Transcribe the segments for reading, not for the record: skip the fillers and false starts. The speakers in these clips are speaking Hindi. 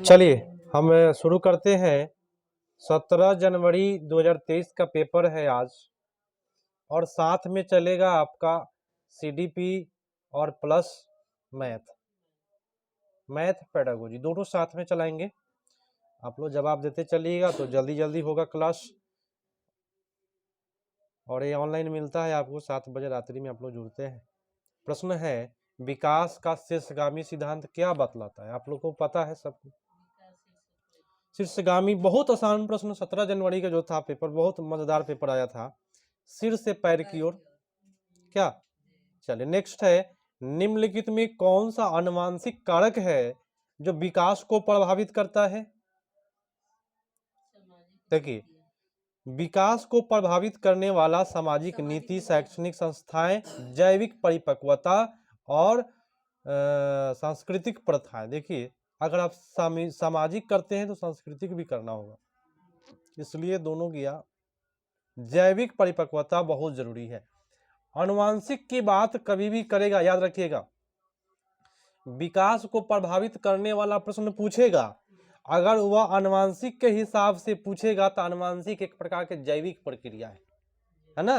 चलिए हम शुरू करते हैं। 17 जनवरी 2023 का पेपर है आज, और साथ में चलेगा आपका सीडीपी और प्लस मैथ पेडागोजी, दोनों साथ में चलाएंगे। आप लोग जवाब देते चलिएगा तो जल्दी जल्दी होगा क्लास, और ये ऑनलाइन मिलता है आपको 7 बजे रात्रि में आप लोग जुड़ते हैं। प्रश्न है, विकास का शीर्षगामी सिद्धांत क्या बतलाता है? आप लोग को पता है सब। शीर्षगामी बहुत आसान प्रश्न, 17 जनवरी का जो था पेपर, बहुत मजेदार पेपर आया था। सिर से पैर की ओर क्या। चलिए नेक्स्ट है, निम्नलिखित में कौन सा आनुवंशिक कारक है जो विकास को प्रभावित करता है? देखिए, विकास को प्रभावित करने वाला सामाजिक नीति, शैक्षणिक संस्थाएं, जैविक परिपक्वता और सांस्कृतिक प्रथाएं। देखिए, अगर आप सामाजिक करते हैं तो सांस्कृतिक भी करना होगा, इसलिए दोनों किया। जैविक परिपक्वता बहुत जरूरी है। आनुवंशिक की बात कभी भी करेगा, याद रखिएगा, विकास को प्रभावित करने वाला प्रश्न पूछेगा, अगर वह आनुवंशिक के हिसाब से पूछेगा तो आनुवंशिक एक प्रकार के जैविक प्रक्रिया है ना।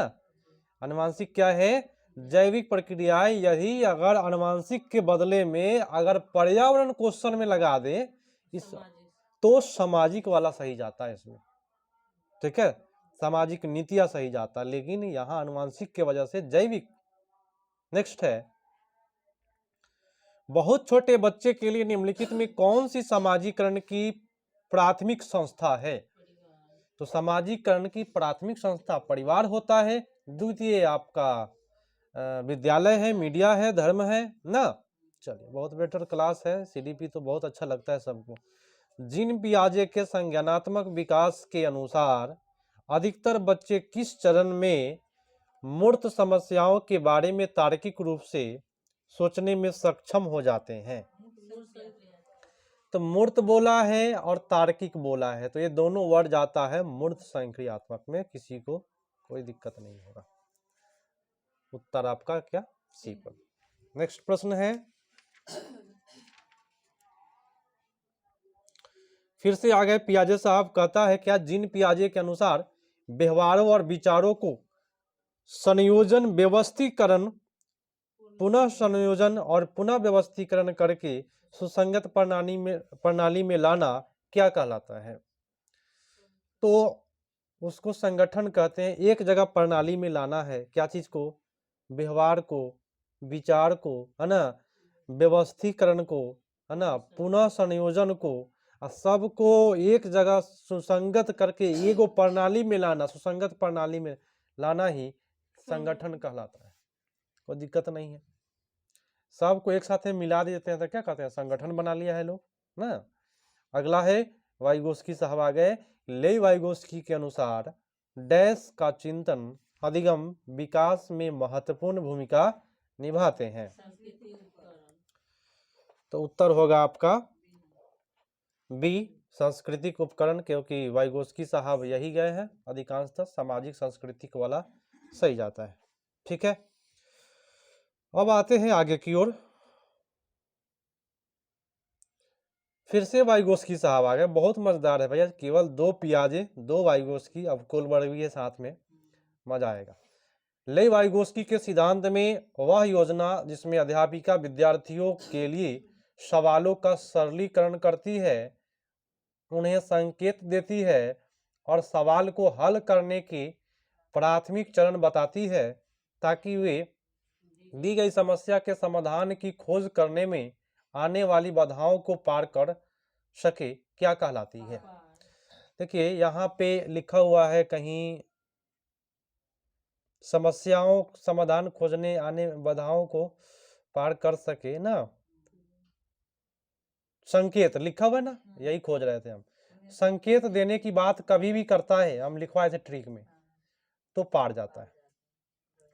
आनुवंशिक क्या है? जैविक प्रक्रियाएं। यही अगर आनुवंशिक के बदले में अगर पर्यावरण क्वेश्चन में लगा दे इस, तो सामाजिक वाला सही जाता है इसमें, ठीक है, सामाजिक नीतियां सही जाता, लेकिन यहां आनुवंशिक के वजह से जैविक। नेक्स्ट है, बहुत छोटे बच्चे के लिए निम्नलिखित में कौन सी सामाजिकरण की प्राथमिक संस्था है? तो सामाजिकरण की प्राथमिक संस्था परिवार होता है, द्वितीय आपका विद्यालय है, मीडिया है, धर्म है ना। चलिए, बहुत बेटर क्लास है, सीडीपी तो बहुत अच्छा लगता है सबको। जीन पियाजे के संज्ञानात्मक विकास के अनुसार अधिकतर बच्चे किस चरण में मूर्त समस्याओं के बारे में तार्किक रूप से सोचने में सक्षम हो जाते हैं? तो मूर्त बोला है और तार्किक बोला है, तो ये दोनों वर्ड जाता है मूर्त संक्रियात्मक में, किसी को कोई दिक्कत नहीं होगा। उत्तर आपका क्या? सी पर। नेक्स्ट प्रश्न है, फिर से आ गए पियाजे साहब। कहता है, क्या जीन पियाजे के अनुसार व्यवहारों और विचारों को संयोजन, व्यवस्थीकरण, पुनः संयोजन और पुनः व्यवस्थीकरण करके सुसंगत प्रणाली में लाना क्या कहलाता है? तो उसको संगठन कहते हैं। एक जगह प्रणाली में लाना है, क्या चीज को? व्यवहार को, विचार को, है ना, व्यवस्थीकरण को, है ना, पुनः संयोजन को, सबको एक जगह सुसंगत करके एगो प्रणाली में लाना, सुसंगत प्रणाली में लाना ही संगठन कहलाता है। कोई दिक्कत नहीं है, सबको एक साथ मिला देते हैं तो क्या कहते हैं? संगठन बना लिया है लोग ना। अगला है वाइगोस्की साहब आ गए। ले वाइगोस्की के अनुसार डैश का चिंतन अधिगम विकास में महत्वपूर्ण भूमिका निभाते हैं। तो उत्तर होगा आपका बी, सांस्कृतिक उपकरण, क्योंकि वाइगोस्की साहब यही गए हैं अधिकांशतः, सामाजिक सांस्कृतिक वाला सही जाता है। ठीक है, अब आते हैं आगे की ओर। फिर से वाइगोस्की साहब आ गए, बहुत मजेदार है भैया, केवल 2 पियाजे 2 वाइगोस्की, अब कोलबर्ग भी है साथ में, मजा आएगा। ले वाइगोस्की के सिद्धांत में वह योजना जिसमें अध्यापिका विद्यार्थियों के लिए सवालों का सरलीकरण करती है, उन्हें संकेत देती है और सवाल को हल करने के प्राथमिक चरण बताती है, ताकि वे दी गई समस्या के समाधान की खोज करने में आने वाली बाधाओं को पार कर सके, क्या कहलाती है? देखिए, यहाँ पे लिखा हुआ है कहीं समस्याओं समाधान खोजने आने बाधाओं को पार कर सके ना, संकेत लिखा हुआ है ना, यही खोज रहे थे हम। संकेत देने की बात कभी भी करता है, हम लिखवाए थे ट्रिक में, तो पार जाता है।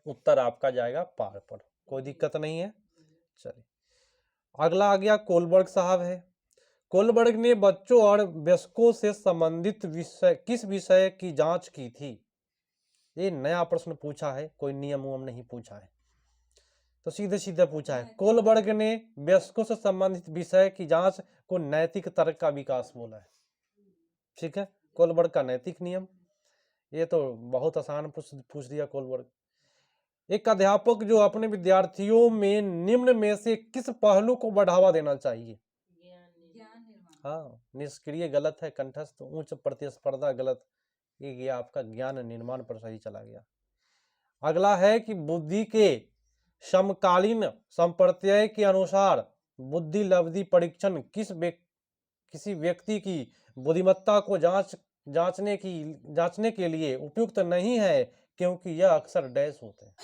उत्तर आपका जाएगा पार पर, कोई दिक्कत नहीं है। चलिए, अगला आ गया कोलबर्ग साहब है। कोलबर्ग ने बच्चों और वयस्कों से संबंधित किस विषय की जांच की थी? ये नया प्रश्न पूछा है, कोई नियम नहीं पूछा है। तो सीधे सीधे पूछा है। कोलबर्ग ने वयस्कों से संबंधित विषय की जांच को नैतिक तर्क का विकास बोला है। ठीक है, कोलबर्ग का नैतिक नियम, ये तो बहुत आसान पूछ दिया कोलबर्ग। एक अध्यापक जो अपने विद्यार्थियों में निम्न में से किस पहलू को बढ़ावा देना चाहिए? हाँ, निष्क्रिय गलत है, कंठस्थ उच्च प्रतिस्पर्धा गलत, ये गया आपका ज्ञान निर्माण पर सही चला गया। अगला है कि बुद्धि के समकालीन संप्रत्यय के अनुसार बुद्धि लब्धि परीक्षण किसी व्यक्ति की बुद्धिमत्ता को जांचने के लिए उपयुक्त नहीं है, क्योंकि यह अक्सर डैश होते हैं।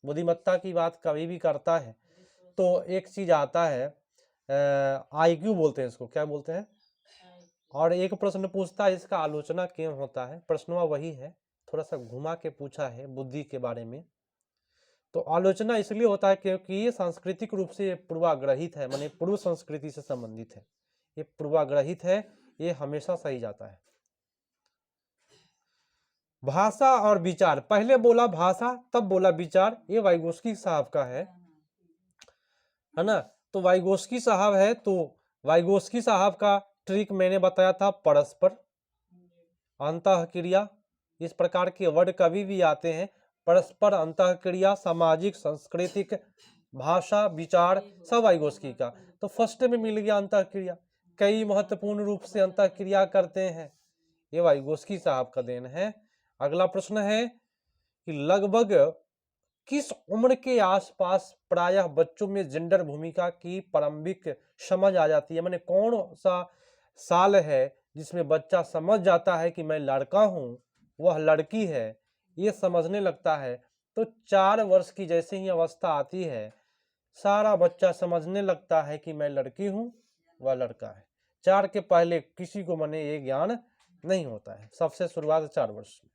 बुद्धिमत्ता की बात कभी भी करता है तो एक चीज आता है, IQ बोलते हैं इसको, क्या बोलते हैं, और एक प्रश्न पूछता है इसका आलोचना क्यों होता है, प्रश्नवा वही है, थोड़ा सा घुमा के पूछा है बुद्धि के बारे में। तो आलोचना इसलिए होता है क्योंकि ये सांस्कृतिक रूप से पूर्वाग्रहित है, माने पूर्व संस्कृति से संबंधित है, ये पूर्वाग्रहित है, ये हमेशा सही जाता है। भाषा और विचार, पहले बोला भाषा तब बोला विचार, ये वाइगोस्की साहब का है ना। तो वाइगोस्की साहब है, तो वाइगोस्की साहब का ट्रिक मैंने बताया था, परस्पर, अंतःक्रिया, इस प्रकार के वर्ड कभी भी आते हैं, परस्पर, अंतःक्रिया, सामाजिक, सांस्कृतिक, भाषा, विचार, सब वाइगोस्की का। तो फर्स्ट में मिल गया अंतःक्रिया, कई महत्वपूर्ण रूप से अंतःक्रिया करते हैं, ये वाइगोस्की साहब का देन है। अगला प्रश्न है कि लगभग किस उम्र के आसपास प्रायः बच्चों में जेंडर भूमिका की प्रारंभिक समझ आ जाती है, माने कौन सा साल है जिसमें बच्चा समझ जाता है कि मैं लड़का हूं, वह लड़की है, ये समझने लगता है। तो 4 वर्ष की जैसे ही अवस्था आती है, सारा बच्चा समझने लगता है कि मैं लड़की हूं, वह लड़का है। 4 के पहले किसी को मने ये ज्ञान नहीं होता है, सबसे शुरुआत 4 वर्ष में।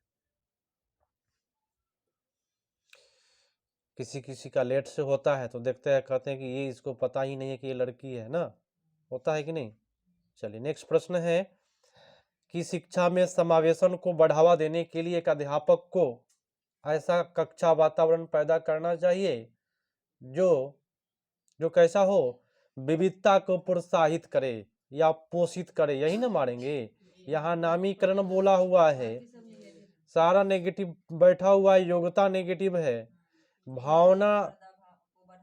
किसी किसी का लेट से होता है तो देखते हैं, कहते हैं कि ये इसको पता ही नहीं है कि ये लड़की है ना, होता है कि नहीं। चलिए नेक्स्ट प्रश्न है कि शिक्षा में समावेशन को बढ़ावा देने के लिए एक अध्यापक को ऐसा कक्षा वातावरण पैदा करना चाहिए जो कैसा हो, विविधता को प्रोत्साहित करे या पोषित करे, यही ना मारेंगे। यहाँ नामीकरण बोला हुआ है, सारा नेगेटिव बैठा हुआ है, योग्यता नेगेटिव है, भावना,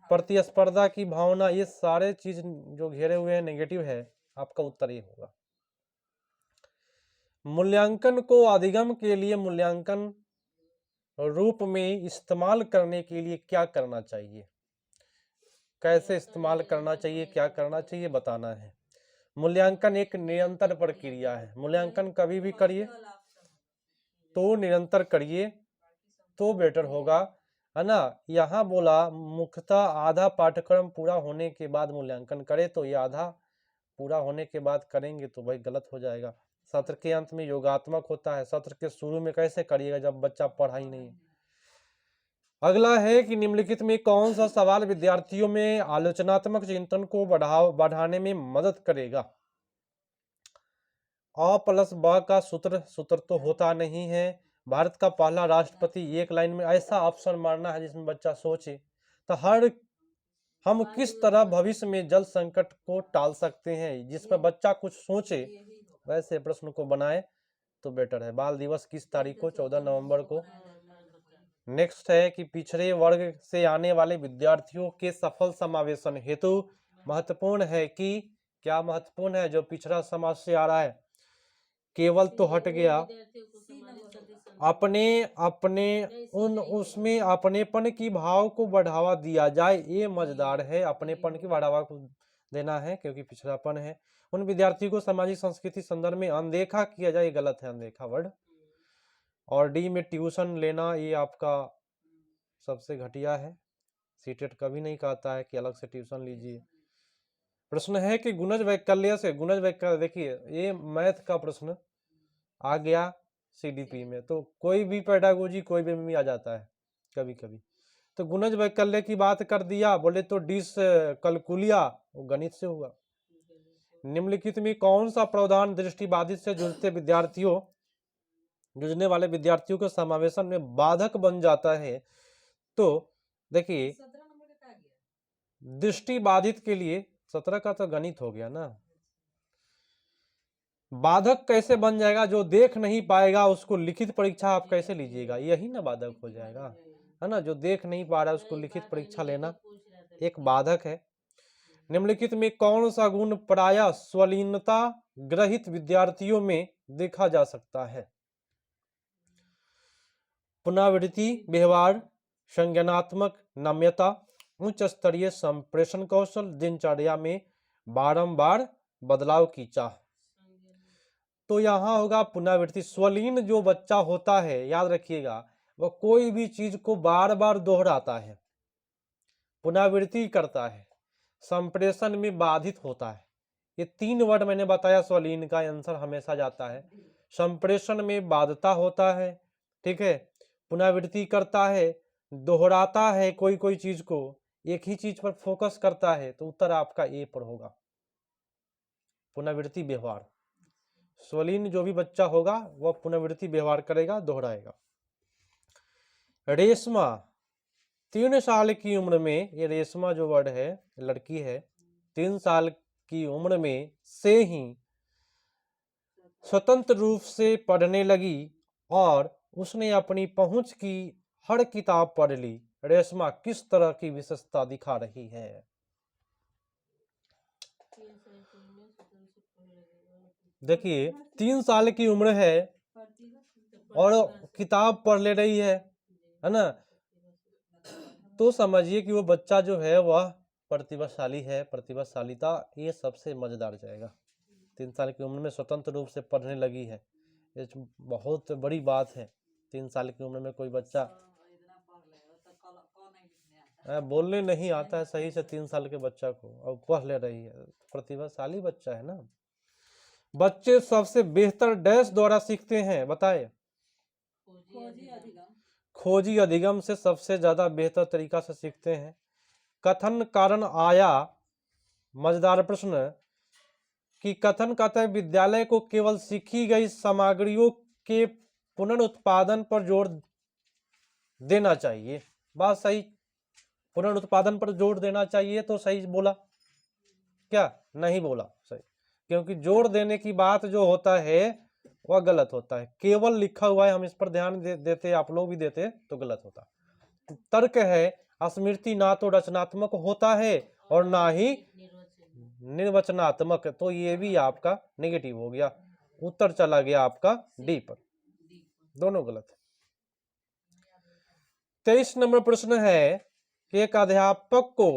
प्रतिस्पर्धा की भावना, ये सारे चीज जो घेरे हुए हैं नेगेटिव है, आपका उत्तर ये होगा। मूल्यांकन को अधिगम के लिए मूल्यांकन रूप में इस्तेमाल करने के लिए क्या करना चाहिए, कैसे इस्तेमाल करना चाहिए, क्या करना चाहिए, बताना है। मूल्यांकन एक निरंतर प्रक्रिया है, मूल्यांकन कभी भी करिए तो निरंतर करिए तो बेटर होगा, है ना। यहाँ बोला मुख्यतः आधा पाठ्यक्रम पूरा होने के बाद मूल्यांकन करें, तो ये आधा पूरा होने के बाद करेंगे तो भाई गलत हो जाएगा। सत्र के अंत में योगात्मक होता है, सत्र के शुरू में कैसे करिएगा जब बच्चा पढ़ा ही नहीं। अगला है कि निम्नलिखित में कौन सा सवाल विद्यार्थियों में आलोचनात्मक चिंतन को बढ़ाने में मदद करेगा। अ प्लस ब का सूत्र तो होता नहीं है। भारत का पहला राष्ट्रपति, एक लाइन में ऐसा ऑप्शन मारना है जिसमें बच्चा सोचे। तो हम किस तरह भविष्य में जल संकट को टाल सकते हैं, जिस पर बच्चा कुछ सोचे, वैसे प्रश्न को बनाए तो बेटर है। बाल दिवस किस तारीख को, 14 नवंबर को। नेक्स्ट है कि पिछड़े वर्ग से आने वाले विद्यार्थियों के सफल समावेशन हेतु महत्वपूर्ण है कि, क्या महत्वपूर्ण है, जो पिछड़ा समाज से आ रहा है केवल तो हट गया, उसमें अपनेपन की भाव को बढ़ावा दिया जाए, ये मजेदार है। अपनेपन की बढ़ावा को देना है क्योंकि पिछड़ापन है। उन विद्यार्थियों को सामाजिक संस्कृति संदर्भ में अनदेखा किया जाए, गलत है अनदेखा वर्ड। और डी में ट्यूशन लेना, ये आपका सबसे घटिया है, सीटेट कभी नहीं कहता है कि अलग से ट्यूशन लीजिए। प्रश्न है कि गुणज वैकल्य से, गुणज वैकल्य देखिए ये मैथ का प्रश्न आ गया CDP में, तो कोई भी पेडागोजी कोई भी में आ जाता है कभी कभी। तो गुणज वैकल्य की बात कर दिया, बोले तो डिस कलकुलिया, वो गणित से हुआ। निम्नलिखित में कौन सा प्रावधान दृष्टिबाधित से जूझने वाले विद्यार्थियों के समावेशन में बाधक बन जाता है। तो देखिए दृष्टि बाधित के लिए 17 का तो गणित हो गया ना। बाधक कैसे बन जाएगा? जो देख नहीं पाएगा उसको लिखित परीक्षा आप कैसे लीजिएगा? यही ना बाधक हो जाएगा, है ना। जो देख नहीं पा रहा है उसको लिखित परीक्षा लेना एक बाधक है। निम्नलिखित में कौन सा गुण प्रायः स्वलीनता ग्रहित विद्यार्थियों में देखा जा सकता है? पुनरावृत्ति, व्यवहार, संज्ञानात्मक नम्यता, उच्च स्तरीय संप्रेषण कौशल, दिनचर्या में बारंबार बदलाव की चाह। तो यहाँ होगा पुनरावृत्ति। स्वलीन जो बच्चा होता है, याद रखिएगा, वह कोई भी चीज को बार बार दोहराता है, पुनरावृत्ति करता है, संप्रेषण में बाधित होता है। ये 3 वर्ड मैंने बताया, स्वलीन का आंसर हमेशा जाता है। संप्रेषण में बाधता होता है, ठीक है, पुनरावृत्ति करता है, दोहराता है कोई कोई चीज को, एक ही चीज पर फोकस करता है, तो उत्तर आपका ए पर होगा, पुनरावृत्ति व्यवहार। स्वलीन जो भी बच्चा होगा वह पुनरावृत्ति व्यवहार करेगा, दोहराएगा। रेशमा 3 साल की उम्र में, ये रेशमा जो वर्ड है लड़की है, 3 साल की उम्र में से ही स्वतंत्र रूप से पढ़ने लगी और उसने अपनी पहुंच की हर किताब पढ़ ली। रेशमा किस तरह की विशेषता दिखा रही है? देखिए 3 साल की उम्र है और किताब पढ़ ले रही है ना, तो समझिए कि वो बच्चा जो है वह प्रतिभाशाली है, प्रतिभाशालीता ये सबसे मजेदार जाएगा। 3 साल की उम्र में स्वतंत्र रूप से पढ़ने लगी है, ये बहुत बड़ी बात है। 3 साल की उम्र में कोई बच्चा बोलने नहीं आता है सही से 3 साल के बच्चा को, और पढ़ ले रही है, प्रतिभाशाली बच्चा है ना। बच्चे सबसे बेहतर डैश द्वारा सीखते हैं, बताए। खोजी अधिगम से सबसे ज्यादा बेहतर तरीका से सीखते हैं। कथन कारण आया, मजेदार प्रश्न, कि कथन कहता है विद्यालय को केवल सीखी गई सामग्रियों के पुनरुत्पादन पर जोर देना चाहिए। बात सही, पुनरुत्पादन पर जोर देना चाहिए, तो सही बोला क्या? नहीं बोला सही, क्योंकि जोर देने की बात जो होता है वह गलत होता है। केवल लिखा हुआ है, हम इस पर ध्यान देते, आप लोग भी देते, तो गलत होता। तर्क है, स्मृति ना तो रचनात्मक होता है और ना ही निर्वचनात्मक, तो ये भी आपका नेगेटिव हो गया। उत्तर चला गया आपका डी पर, दोनों गलत है। 23 नंबर प्रश्न है कि एक अध्यापक को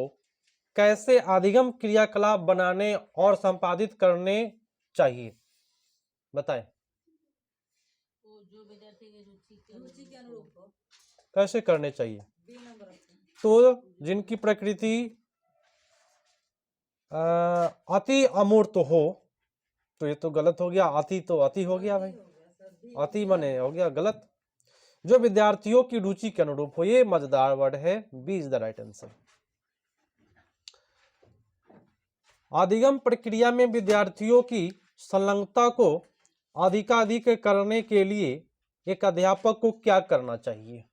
कैसे अधिगम क्रियाकलाप बनाने और संपादित करने चाहिए, बताएं। कैसे करने चाहिए? तो जिनकी प्रकृति अति अमूर्त हो, तो ये तो गलत हो गया, अति तो अति हो गया भाई, अति माने हो गया गलत। जो विद्यार्थियों की रुचि के अनुरूप हो, ये मजेदार वर्ड है, B is the right answer. अधिगम प्रक्रिया में विद्यार्थियों की संलग्नता को अधिकाधिक करने के लिए एक अध्यापक को क्या करना चाहिए?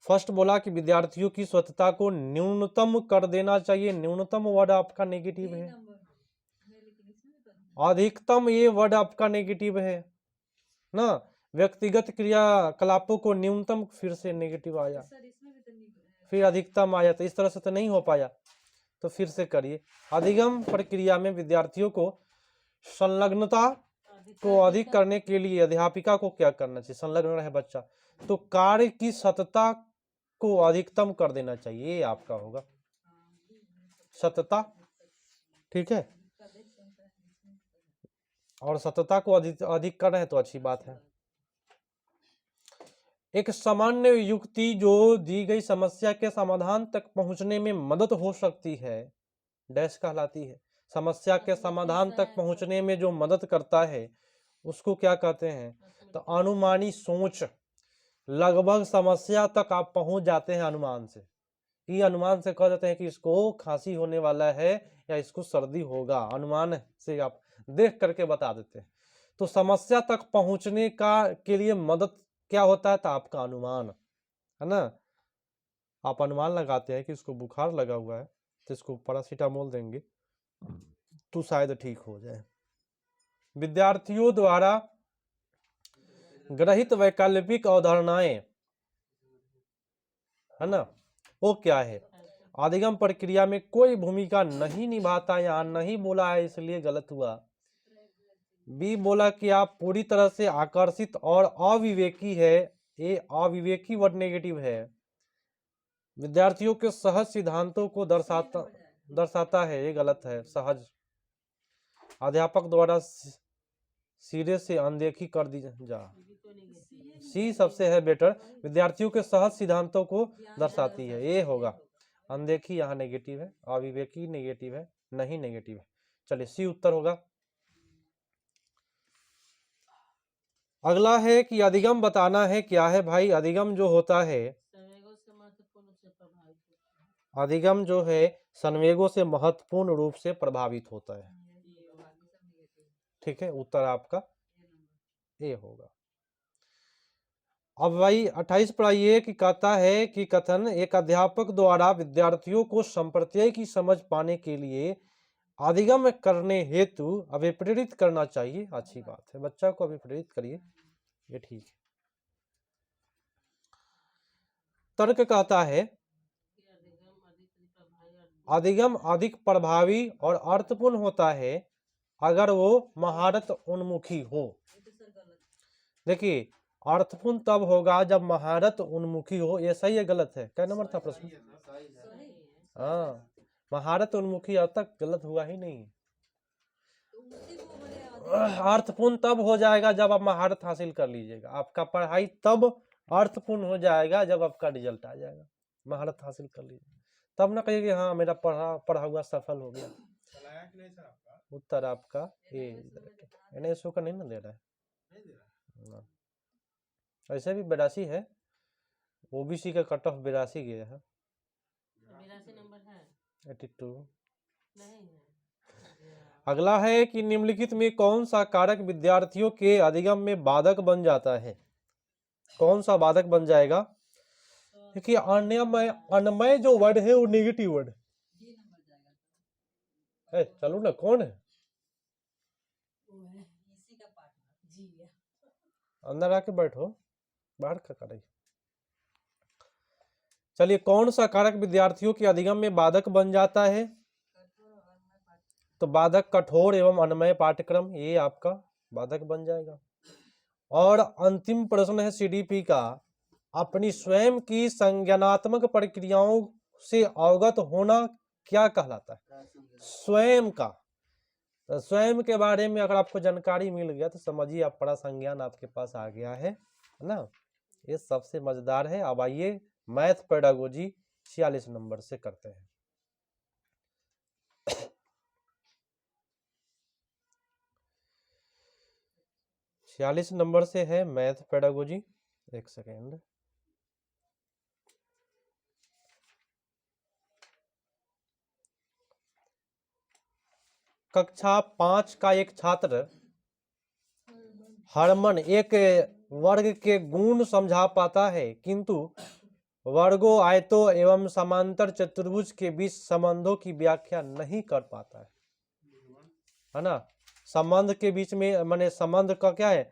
फर्स्ट बोला कि विद्यार्थियों की स्वच्छता को न्यूनतम कर देना चाहिए, न्यूनतम वर्ड आपका नेगेटिव है। अधिकतम ये वर्ड आपका नेगेटिव है ना। व्यक्तिगत क्रियाकलापों को न्यूनतम, फिर से नेगेटिव आया, फिर अधिकतम आया, तो इस तरह से तो नहीं हो पाया, तो फिर से करिए। अधिगम प्रक्रिया में विद्यार्थियों को संलग्नता को अधिक करने के लिए अध्यापिका को क्या करना चाहिए? संलग्न रहे बच्चा, तो कार्य की सतता को अधिकतम कर देना चाहिए, ये आपका होगा सतता, ठीक है। और सतता को अधिक कर रहे हैं तो अच्छी बात है। एक सामान्य युक्ति जो दी गई समस्या के समाधान तक पहुंचने में मदद हो सकती है, डैश कहलाती है। समस्या के समाधान तक पहुंचने में जो मदद करता है उसको क्या कहते हैं? तो अनुमानी सोच। लगभग समस्या तक आप पहुंच जाते हैं अनुमान से, ये अनुमान से कह देते हैं कि इसको खांसी होने वाला है या इसको सर्दी होगा, अनुमान से आप देख करके बता देते हैं। तो समस्या तक पहुंचने का के लिए मदद क्या होता है? तो आपका अनुमान, है ना। आप अनुमान लगाते हैं कि इसको बुखार लगा हुआ है तो इसको पैरासीटामोल देंगे तो शायद ठीक हो जाए। विद्यार्थियों द्वारा ग्रहित वैकल्पिक अवधारणाएं, है ना, वो क्या है? अधिगम प्रक्रिया में कोई भूमिका नहीं निभाता, यहाँ नहीं बोला है इसलिए गलत हुआ। बी बोला कि आप पूरी तरह से आकर्षित और अविवेकी है, ये अविवेकी वर्ड नेगेटिव है। विद्यार्थियों के सहज सिद्धांतों को दर्शाता है, ये गलत है। सहज अध्यापक द्वारा सिरे से अनदेखी कर दी जा, सी सबसे है बेटर। विद्यार्थियों के सहज सिद्धांतों को दर्शाती है, ये होगा। अनदेखी यहाँ नेगेटिव है, अविवेकी नेगेटिव है, नहीं नेगेटिव है। चलिए सी उत्तर होगा। अगला है कि अधिगम बताना है क्या है भाई। अधिगम जो होता है, अधिगम जो है संवेगों से महत्वपूर्ण रूप से प्रभावित होता है। ठीक है, उत्तर आपका ए होगा। अब भाई 28 पर आइए कि कहता है कि कथन एक अध्यापक द्वारा विद्यार्थियों को संप्रत्यय की समझ पाने के लिए अधिगम करने हेतु अभिप्रेरित करना चाहिए। अच्छी बात है, बच्चा को अभिप्रेरित करिए, ये ठीक है। तर्क कहता है अधिगम अधिक प्रभावी और अर्थपूर्ण होता है अगर वो महारत उन्मुखी हो। देखिए अर्थपूर्ण तब होगा जब महारत उन्मुखी हो। ये सही है गलत है? क्या नंबर था प्रश्न? हाँ, महारत उन्मुखी अब तक गलत हुआ ही नहीं। अर्थपूर्ण तब हो जाएगा जब आप महारत हासिल कर लीजिएगा। आपका पढ़ाई तब अर्थपूर्ण हो जाएगा जब आपका रिजल्ट आ जाएगा। महारत हासिल कर लीजिए तब ना कहिए कि हाँ मेरा पढ़ा हुआ सफल हो गया। उत्तर आपका ए। NSO का नहीं ना दे रहा है, ऐसे भी 82 है। OBC का कट ऑफ 82 गया है। 82 नहीं है। अगला है कि निम्नलिखित में कौन सा कारक विद्यार्थियों के अधिगम में बाधक बन जाता है? कौन सा बाधक बन जाएगा? देखिए अनमय जो वर्ड है वो नेगेटिव वर्ड है। चलो ना, कौन है? अंदर आके बैठो, बाहर का करे। चलिए कौन सा कारक विद्यार्थियों के अधिगम में बाधक बन जाता है? तो बाधक कठोर एवं अनमय पाठ्यक्रम, ये आपका बाधक बन जाएगा। और अंतिम प्रश्न है CDP का, अपनी स्वयं की संज्ञानात्मक प्रक्रियाओं से अवगत होना क्या कहलाता है? स्वयं का। तो स्वयं के बारे में अगर आपको जानकारी मिल गया तो समझिए आप बड़ा संज्ञान आपके पास आ गया है ना। ये सबसे मजेदार है। अब आइए मैथ पेडागोजी 46 नंबर से करते हैं। छियालीस नंबर से है मैथ पेडागोजी। एक सेकेंड। कक्षा 5 का एक छात्र हरमन एक वर्ग के गुण समझा पाता है किंतु वर्गों, आयतों एवं समांतर चतुर्भुज के बीच संबंधों की व्याख्या नहीं कर पाता है ना। संबंध के बीच में माने संबंध का क्या है,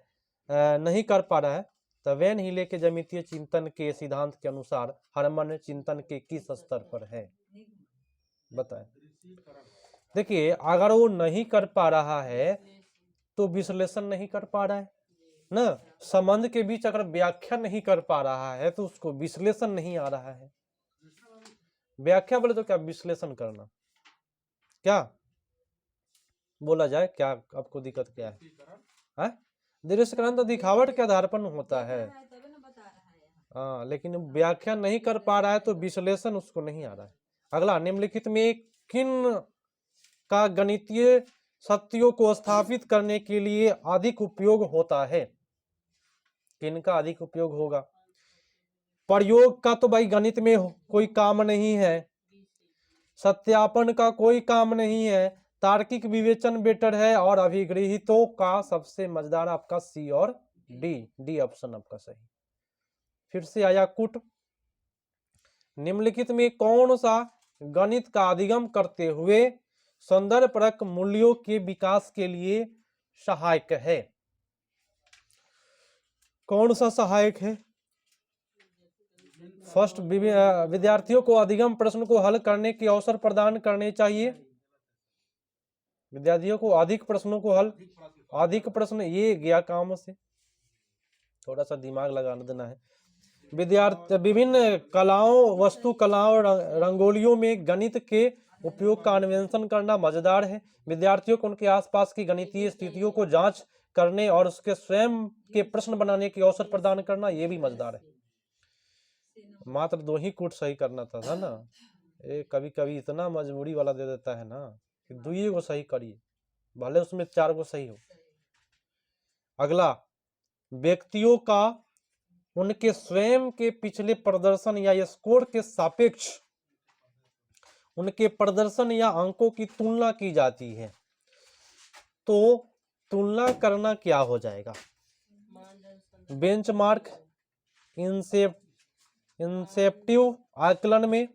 नहीं कर पा रहा है। तो वेन हिले के ज्यामितीय चिंतन के सिद्धांत के अनुसार हरमन चिंतन के किस स्तर पर है बताएं। देखिए अगर वो नहीं कर पा रहा है तो विश्लेषण नहीं कर पा रहा है ना। संबंध के बीच अगर व्याख्या नहीं कर पा रहा है तो उसको विश्लेषण नहीं आ रहा है। व्याख्या बोले तो क्या, विश्लेषण करना। क्या बोला जाए, क्या आपको दिक्कत क्या है? दृश्यकरण तो दिखावट के आधार पर होता है। हाँ, लेकिन व्याख्या नहीं कर पा रहा है तो विश्लेषण उसको नहीं आ रहा है। अगला, निम्नलिखित में किन का गणितीय सत्यों को स्थापित करने के लिए अधिक उपयोग होता है? किन का अधिक उपयोग होगा? प्रयोग का तो भाई गणित में कोई काम नहीं है, सत्यापन का कोई काम नहीं है, तार्किक विवेचन बेटर है, और अभिगृहितों का सबसे मजेदार आपका सी और डी। डी ऑप्शन आपका सही। फिर से आया कुट। निम्नलिखित में कौन सा गणित का अधिगम करते हुए संदर्भपरक मूल्यों के विकास के लिए सहायक है? कौन सा सहायक है? फर्स्ट, विद्यार्थियों को अधिगम प्रश्न को हल करने के अवसर प्रदान करने चाहिए। विद्यार्थियों को अधिक प्रश्नों को हल, अधिक प्रश्न, ये गया काम से, थोड़ा सा दिमाग लगाना देना है। विद्यार्थी विभिन्न कलाओं, वस्तु कलाओं, रंगोलियों में गणित के उपयोग का अन्वेषण करना मजेदार है। विद्यार्थियों को उनके आसपास की गणितीय स्थितियों को जांच करने और उसके स्वयं के प्रश्न बनाने के अवसर प्रदान करना, ये भी मजेदार है। मात्र 2 ही कूट सही करना था ना, ये कभी कभी इतना मजबूरी वाला दे देता है ना कि 2 को सही करिए, भले उसमें 4 को सही हो। अगला, व्यक्तियों का उनके स्वयं के पिछले प्रदर्शन या स्कोर के सापेक्ष उनके प्रदर्शन या अंकों की तुलना की जाती है। तो तुलना करना क्या हो जाएगा? बेंचमार्क, इंसेप्टिव आकलन में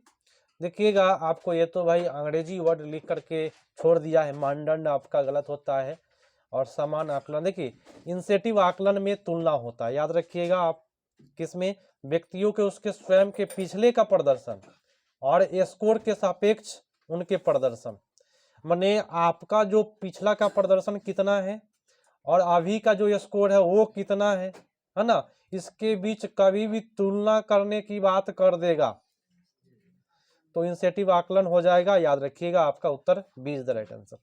देखिएगा, आपको ये तो भाई अंग्रेजी वर्ड लिख करके छोड़ दिया है, मानदंड आपका गलत होता है। और समान आकलन, देखिए इंसेटिव आकलन में तुलना होता है, याद रखिएगा आप। किसमें? व्यक्तियों के उसके स्वयं के पिछले का प्रदर्शन और स्कोर के सापेक्ष उनके प्रदर्शन, माने आपका जो पिछला का प्रदर्शन कितना है और अभी का जो स्कोर है वो कितना है ना, इसके बीच कभी भी तुलना करने की बात कर देगा तो इंसेटिव आकलन हो जाएगा। याद रखिएगा, आपका उत्तर B is the right answer.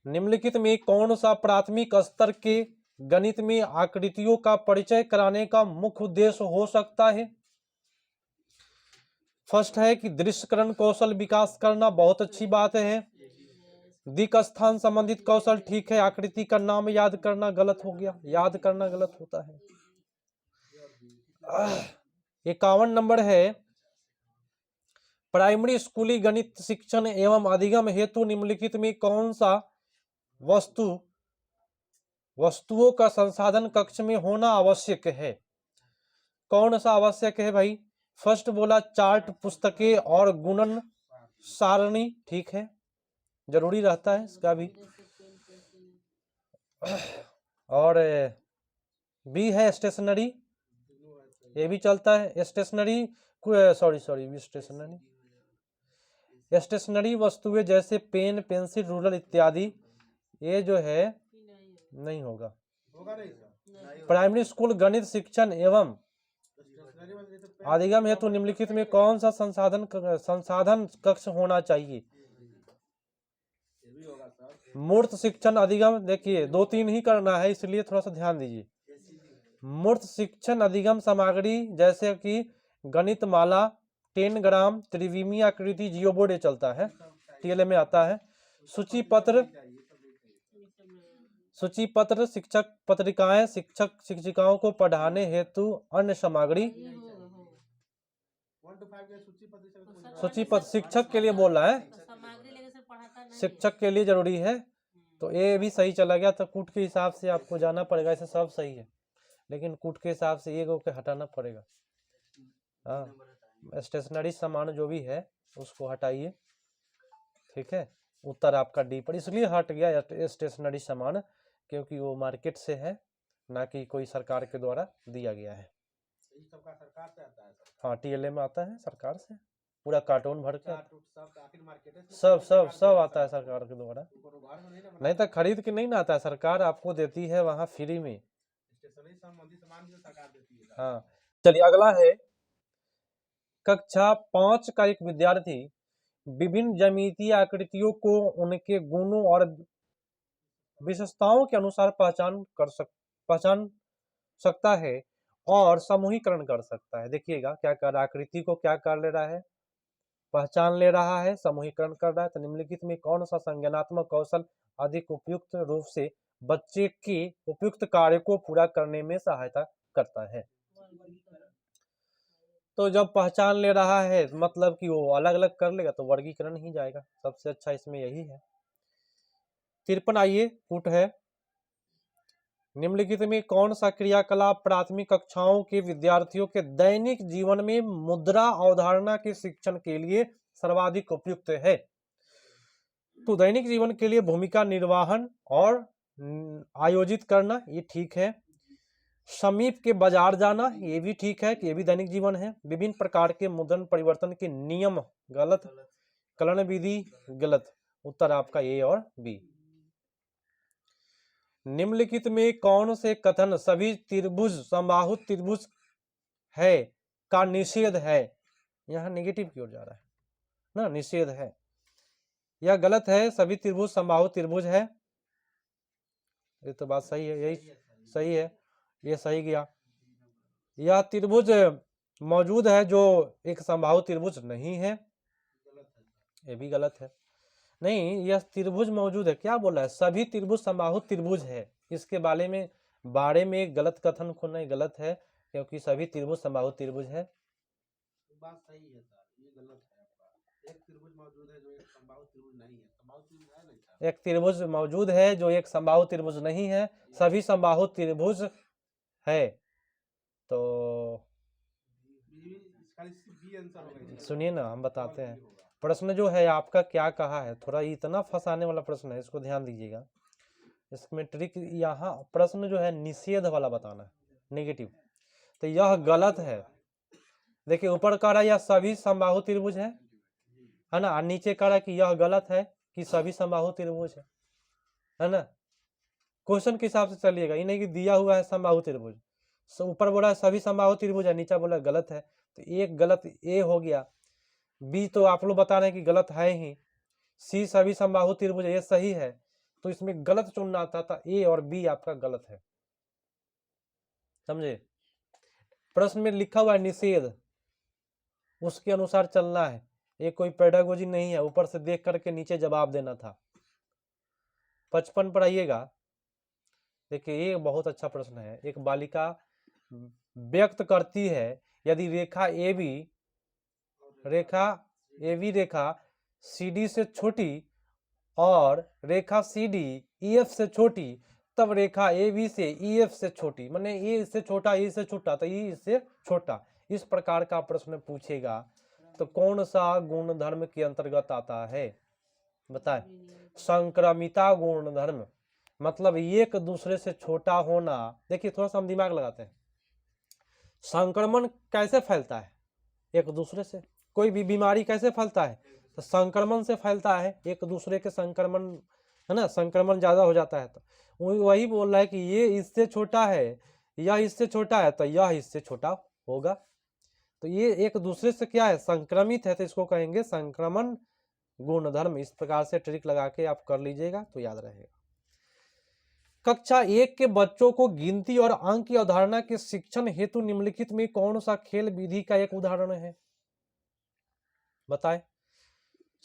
निम्नलिखित में कौन सा प्राथमिक स्तर के गणित में आकृतियों का परिचय कराने का मुख्य उद्देश्य हो सकता है? फर्स्ट है कि दृश्यकरण कौशल विकास करना, बहुत अच्छी बात है। दिक् स्थान संबंधित कौशल, ठीक है। आकृति का नाम याद करना गलत हो गया, याद करना गलत होता है। 51 नंबर है, प्राइमरी स्कूली गणित शिक्षण एवं अधिगम हेतु निम्नलिखित में कौन सा वस्तुओं का संसाधन कक्ष में होना आवश्यक है? कौन सा आवश्यक है भाई? फर्स्ट बोला चार्ट, पुस्तकें और गुणन सारणी, ठीक है, जरूरी रहता है इसका भी। और बी है स्टेशनरी, ये भी चलता है। स्टेशनरी स्टेशनरी वस्तुएं जैसे पेन, पेंसिल, रूलर इत्यादि, ये जो है नहीं होगा। प्राइमरी स्कूल गणित शिक्षण एवं अधिगम हेतु निम्नलिखित में कौन सा संसाधन कक्ष होना चाहिए? मूर्त शिक्षण अधिगम, देखिए 2-3 ही करना है, इसलिए थोड़ा सा ध्यान दीजिए। मूर्त शिक्षण अधिगम सामग्री जैसे कि गणित माला, 10 ग्राम, त्रिविमीय आकृति, जियो बोर्ड, ये चलता है, टीएलए में आता है। सूची पत्र शिक्षक पत्रिकाएं, शिक्षक शिक्षिकाओं को पढ़ाने हेतु अन्य सामग्री। सूची पत्र शिक्षक के लिए बोल रहा है, शिक्षक के लिए जरूरी है, तो ये भी सही चला गया। तो कूट के हिसाब से आपको जाना पड़ेगा, ऐसे सब सही है, लेकिन कूट के हिसाब से एक को हटाना पड़ेगा। हाँ, स्टेशनरी सामान जो भी है उसको हटाइए, ठीक है। उत्तर आपका डी पर इसलिए हट गया स्टेशनरी सामान, क्योंकि वो मार्केट से है, ना कि कोई सरकार के द्वारा दिया गया है। हाँ, टीएलए में आता है सरकार से, पूरा कार्टून भर के सब आता है सरकार के द्वारा, नहीं तो खरीद के नहीं ना आता है, सरकार आपको देती है वहाँ फ्री में। हाँ, चलिए अगला है, कक्षा 5 का एक विद्यार्थी विभिन्न ज्यामितीय आकृतियों को उनके गुणों और विशेषताओं के अनुसार पहचान सकता है और समूहीकरण कर सकता है। देखिएगा क्या कर रहा है, आकृति को क्या कर ले रहा है, पहचान ले रहा है, समूहीकरण कर रहा है। तो निम्नलिखित में कौन सा संज्ञानात्मक कौशल अधिक उपयुक्त रूप से बच्चे के उपयुक्त कार्य को पूरा करने में सहायता करता है? तो जब पहचान ले रहा है मतलब कि वो अलग अलग कर लेगा तो वर्गीकरण ही जाएगा, सबसे अच्छा इसमें यही है। 53 आइए, कूट है, निम्नलिखित में कौन सा क्रियाकलाप प्राथमिक कक्षाओं के विद्यार्थियों के दैनिक जीवन में मुद्रा अवधारणा के शिक्षण के लिए सर्वाधिक उपयुक्त है? तो दैनिक जीवन के लिए भूमिका निर्वाहन और आयोजित करना, ये ठीक है। समीप के बाजार जाना, ये भी ठीक है कि ये भी दैनिक जीवन है। विभिन्न प्रकार के मुद्रण परिवर्तन के नियम, गलत। कलन विधि, गलत। उत्तर आपका ए और बी। निम्नलिखित में कौन से कथन सभी त्रिभुज समबाहु त्रिभुज है का निषेध है? यहाँ नेगेटिव की ओर जा रहा है ना, निषेध है। यह गलत है, सभी त्रिभुज समबाहु त्रिभुज है। ये तो बात सही है, यही सही है, ये सही गया। यह त्रिभुज मौजूद है जो एक समबाहु त्रिभुज नहीं है, ये भी गलत है। नहीं, यह त्रिभुज मौजूद है, क्या बोला है? सभी त्रिभुज समबाहु त्रिभुज है। इसके बारे में एक गलत कथन खोना गलत है, क्योंकि सभी त्रिभुज समबाहु त्रिभुज है। बात सही है सर, ये गलत है आपका। एक त्रिभुज मौजूद है जो एक समबाहु त्रिभुज नहीं है। समबाहु त्रिभुज है नहीं सर? एक त्रिभुज मौजूद है जो एक समबाहु त्रिभुज नहीं है, सभी समबाहु त्रिभुज है। तो सुनिए ना, हम बताते हैं। प्रश्न जो है आपका क्या कहा है, थोड़ा इतना फंसाने वाला प्रश्न है, इसको ध्यान दीजिएगा। इसमें ट्रिक, यहाँ प्रश्न जो है निषेध वाला बताना है, नेगेटिव। तो यह गलत है। देखिए ऊपर कह रहा है यह सभी समबाहु त्रिभुज है ना, और नीचे कह रहा है कि यह गलत है कि सभी समबाहु त्रिभुज है ना। क्वेश्चन के हिसाब से चलिएगा, ये नहीं कि दिया हुआ है समबाहु त्रिभुज, ऊपर बोला है सभी समबाहु त्रिभुज है, नीचे बोला गलत है। तो एक गलत ए हो गया। बी तो आप लोग बता रहे हैं कि गलत है ही। सी सभी समबाहु त्रिभुज, ये सही है। तो इसमें गलत चुनना था ए और बी आपका गलत है, समझे। प्रश्न में लिखा हुआ है निषेध, उसके अनुसार चलना है। ये कोई पेडागोजी नहीं है ऊपर से देख करके नीचे जवाब देना था। 55 पर आइएगा। देखिए ये बहुत अच्छा प्रश्न है। एक बालिका व्यक्त करती है यदि रेखा ए बी रेखा CD से छोटी और रेखा CD EF से छोटी, तब रेखा AB से EF से छोटी, माने ए इससे छोटा, ए से छोटा तो ई इससे छोटा, इस प्रकार का प्रश्न पूछेगा तो कौन सा गुणधर्म के अंतर्गत आता है? बताए। संक्रमिता गुणधर्म, मतलब एक दूसरे से छोटा होना। देखिए थोड़ा सा हम दिमाग लगाते हैं। संक्रमण कैसे फैलता है? एक दूसरे से। कोई भी बीमारी कैसे फैलता है? तो संक्रमण से फैलता है, एक दूसरे के संक्रमण, है ना, संक्रमण ज्यादा हो जाता है। तो वही बोल रहा है कि ये इससे छोटा है, यह इससे छोटा है, तो यह इससे छोटा होगा। तो ये एक दूसरे से क्या है? संक्रमित है, तो इसको कहेंगे संक्रमण गुणधर्म। इस प्रकार से ट्रिक लगा के आप कर लीजिएगा तो याद रहेगा। कक्षा 1 के बच्चों को गिनती और अंक की अवधारणा के शिक्षण हेतु निम्नलिखित में कौन सा खेल विधि का एक उदाहरण है? बताएं।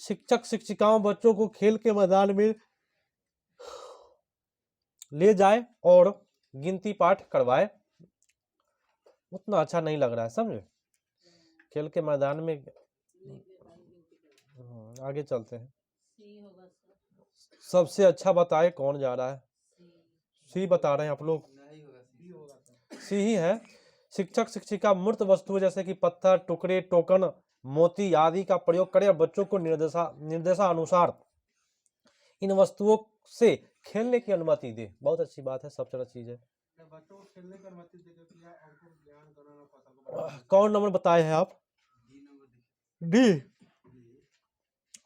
शिक्षक शिक्षिकाओं बच्चों को खेल के मैदान में ले जाए और गिनती पाठ करवाए। उतना अच्छा नहीं लग रहा है, समझे। खेल के मैदान में आगे चलते हैं। सबसे अच्छा बताए कौन जा रहा है? सी बता रहे हैं आप लोग, सी ही है। शिक्षक शिक्षिका मूर्त वस्तुएं जैसे कि पत्थर, टुकड़े, टोकन, मोती आदि का प्रयोग करें और बच्चों को निर्देशानुसार इन वस्तुओं से खेलने की अनुमति दे। बहुत अच्छी बात है, सबसे अच्छी चीज है। बच्चों को खेलने की अनुमति देकर ज्ञान कराना। कौन नंबर बताए हैं आप? डी।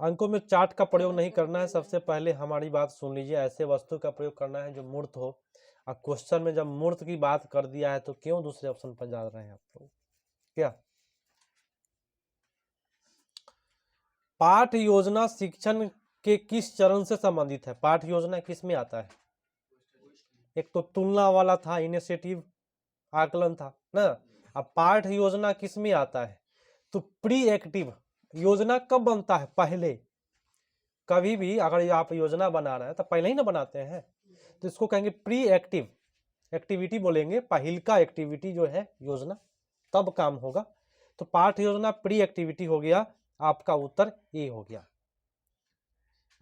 अंकों में चार्ट का प्रयोग नहीं करना है। सबसे पहले हमारी बात सुन लीजिए, ऐसे वस्तु का प्रयोग करना है जो मूर्त हो। और क्वेश्चन में जब मूर्त की बात कर दिया है तो क्यों दूसरे ऑप्शन पर जा रहे हैं आप लोग? क्या पाठ योजना शिक्षण के किस चरण से संबंधित है? पाठ योजना किस में आता है? एक तो तुलना वाला था, इनिशिएटिव आकलन था ना। अब पाठ योजना किस में आता है? तो प्री एक्टिव। योजना कब बनता है? पहले। कभी भी अगर आप योजना बना रहे हैं तो पहले ही ना बनाते हैं, तो इसको कहेंगे प्री एक्टिव एक्टिविटी बोलेंगे। पहिल का एक्टिविटी जो है योजना, तब काम होगा। तो पाठ योजना प्री एक्टिविटी हो गया, आपका उत्तर ए हो गया।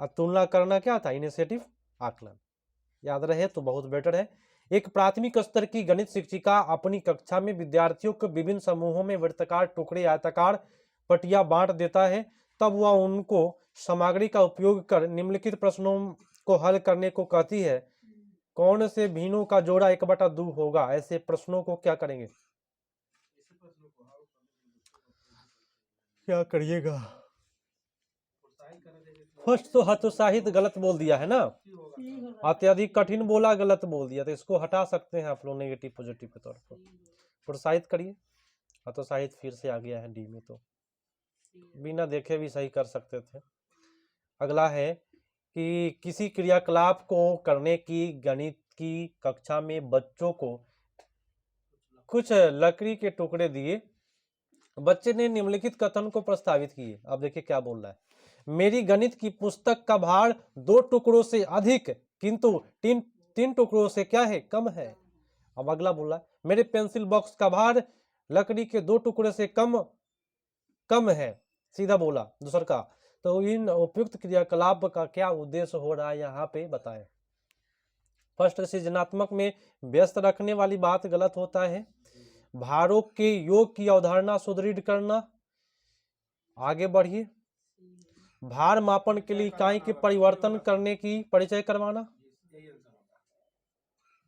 और तुलना करना क्या था? इनिशिएटिव आकलन। याद रहे तो बहुत बेटर है। एक प्राथमिक स्तर की गणित शिक्षिका अपनी कक्षा में विद्यार्थियों को विभिन्न समूहों में वृत्ताकार, टुकड़े, आयताकार पट्टियां बांट देता है। तब वह उनको सामग्री का उपयोग कर निम्नलिखित प्रश्नों को हल करने को कहती है। कौन से भिन्नों का जोड़ा 1/2 होगा? ऐसे प्रश्नों को क्या करेंगे? इसी प्रश्न को हल करने के लिए क्या करिएगा? प्रोत्साहित करना चाहिए कि फर्स्ट तो हतोत्साहित गलत बोल दिया है ना, ठीक होगा। अत्यधिक कठिन बोला, गलत बोल दिया, तो इसको हटा सकते हैं आप लोग नेगेटिव पॉजिटिव के तौर पर। प्रोत्साहित करिए। हतोत्साहित फिर से आ गया है डी में, तो बिना देखे भी सही कर सकते थे। अगला है कि किसी क्रियाकलाप को करने की गणित की कक्षा में बच्चों को कुछ लकड़ी के टुकड़े दिए। बच्चे ने निम्नलिखित कथन को प्रस्तावित किए। अब देखिए क्या बोल रहा है। मेरी गणित की पुस्तक का भार 2 टुकड़ों से अधिक किंतु 3 टुकड़ों से क्या है, कम है। अब अगला बोल रहा है, मेरे पेंसिल बॉक्स का भार लकड़ी के 2 टुकड़े से कम है। सीधा बोला दूसर का। तो इन उपयुक्त क्रियाकलाप का क्या उद्देश्य हो रहा है यहाँ पे बताएं। फर्स्ट, सृजनात्मक में व्यस्त रखने वाली बात गलत होता है। भारों के योग की अवधारणा सुदृढ़ करना। आगे बढ़िए। भार मापन के लिए इकाई के परिवर्तन करने की परिचय करवाना। यही आंसर होगा।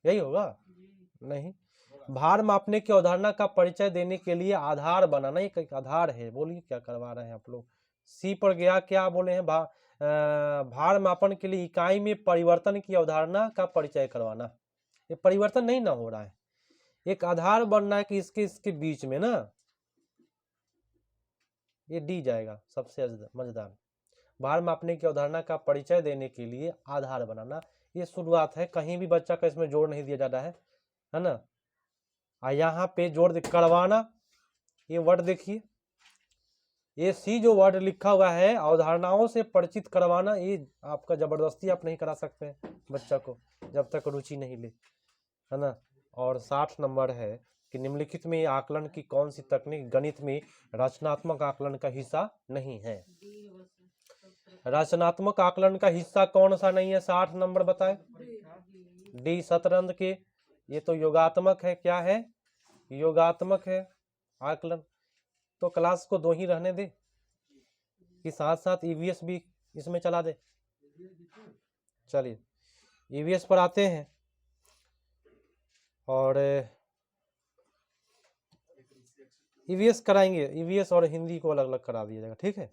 यही होगा? नहीं, भार मापने की अवधारणा का परिचय देने के लिए आधार बनाना। एक आधार है। बोलिए क्या करवा रहे हैं आप लोग? सी पर गया, क्या बोले हैं? भार मापन के लिए इकाई में परिवर्तन की अवधारणा का परिचय करवाना। ये परिवर्तन नहीं ना हो रहा है, एक आधार बनना है कि इसके बीच में ना, ये डी जाएगा सबसे मजेदार। भार मापने की अवधारणा का परिचय देने के लिए आधार बनाना, ये शुरुआत है। कहीं भी बच्चा का इसमें जोड़ नहीं दिया जा रहा है ना। यहाँ पे जोड़ करवाना, ये वर्ड देखिए, ये सी जो वर्ड लिखा हुआ है, अवधारणाओं से परिचित करवाना, ये आपका जबरदस्ती आप नहीं करा सकते हैं बच्चा को जब तक रुचि नहीं ले, है ना। और 60 नंबर है कि निम्नलिखित में आकलन की कौन सी तकनीक गणित में रचनात्मक आकलन का हिस्सा नहीं है? रचनात्मक आकलन का हिस्सा कौन सा नहीं है? 60 नंबर बताए। डी, शतरंज के। ये तो योगात्मक है। क्या है? योगात्मक है आकलन। तो क्लास को 2 ही रहने दे कि साथ साथ ईवीएस भी इसमें चला दे? चलिए ईवीएस पर आते हैं, और ईवीएस कराएंगे। ईवीएस और हिंदी को अलग अलग करा दिया जाएगा, ठीक है।